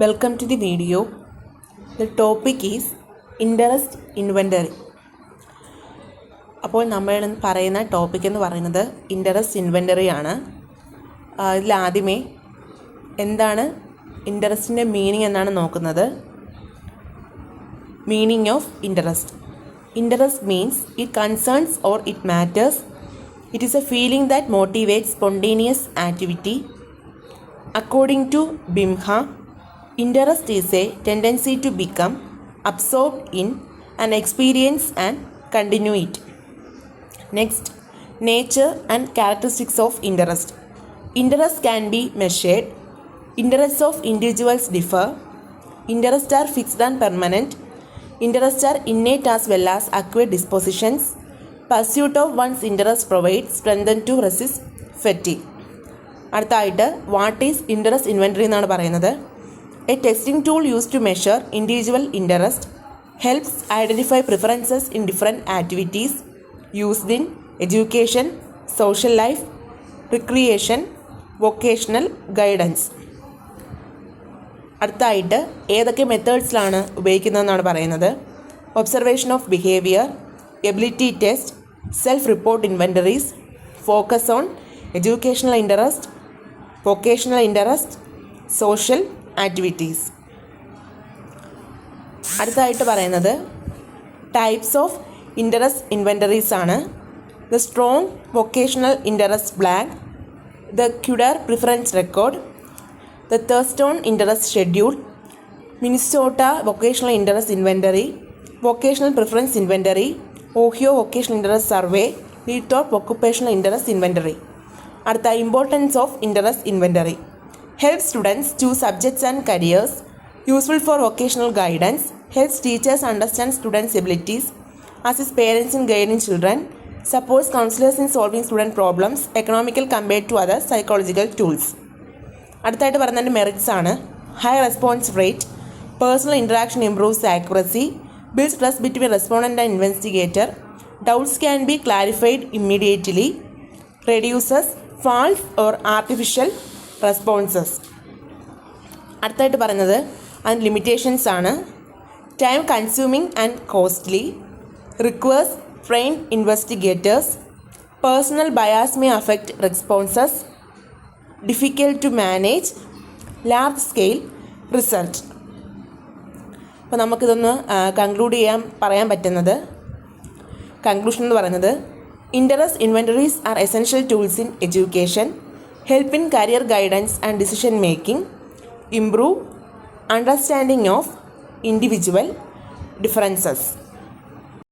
Welcome to the video. The topic is interest inventory. അപ്പോൾ നമ്മൾ പറയുന്ന ടോപ്പിക് എന്ന് പറയുന്നത് ഇൻട്രസ്റ്റ് ഇൻവെൻ്ററി ആണ്. ഇതിലാദ്യമേ എന്താണ് ഇൻട്രസ്റ്റിൻ്റെ മീനിങ് എന്നാണ് നോക്കുന്നത്. Meaning of interest. Interest means it concerns or it matters. It is A feeling that motivates spontaneous activity. According to Bimha, interest is a tendency to become absorbed in an experience and continue it. Next, nature and characteristics of interest. Interest can be measured. Interests of individuals differ. Interests are fixed and permanent. Interests are innate as well as acquired dispositions. Pursuit of one's interest provides strength to resist fatigue. അടുത്തായിട്ട് what is interest inventory എന്നാണ് പറയുന്നത്. A testing tool use to measure individual interest helps identify preferences in different activities used in education, social life, recreation, vocational guidance. അടുത്തായിട്ട് ഏതൊക്കെ മെത്തേഡ്സിലാണ് ഉപയോഗിക്കുന്നതെന്നാണ് പറയുന്നത്. Observation of behaviour, ability test, self report inventories, focus on educational interest, vocational interest, social activities. അടുത്തായിട്ട് പറയുന്നത് types of interest inventories ആണ്. The strong vocational interest blank, the Kuder preference record, the തേഴ്സ്റ്റോൺ interest schedule, Minnesota vocational interest inventory, vocational preference inventory, Ohio vocational interest survey, Lee Thorpe occupational interest inventory. അടുത്ത importance of interest inventory. Helps students choose subjects and careers, useful for vocational guidance, helps teachers understand students abilities, assist parents in guiding children, supports counsellors in solving student problems, economical compared to other psychological tools. അടുത്തായിട്ട് പറയുന്നതിൻ്റെ merits ആണ്. High response rate, personal interaction improves accuracy, builds trust between respondent and investigator, doubts can be clarified immediately, reduces false or artificial responses. അടുത്തായിട്ട് പറയുന്നത് അതിൻ്റെ limitations ആണ്. Time consuming and costly, requires trained investigators, personal bias may affect responses, difficult to manage, large scale research. അപ്പോൾ നമുക്കിതൊന്ന് പറയാൻ പറ്റുന്നത് conclusion എന്ന് പറയുന്നത് interest inventories are essential tools in education, help in career guidance and decision making, improve understanding of individual differences.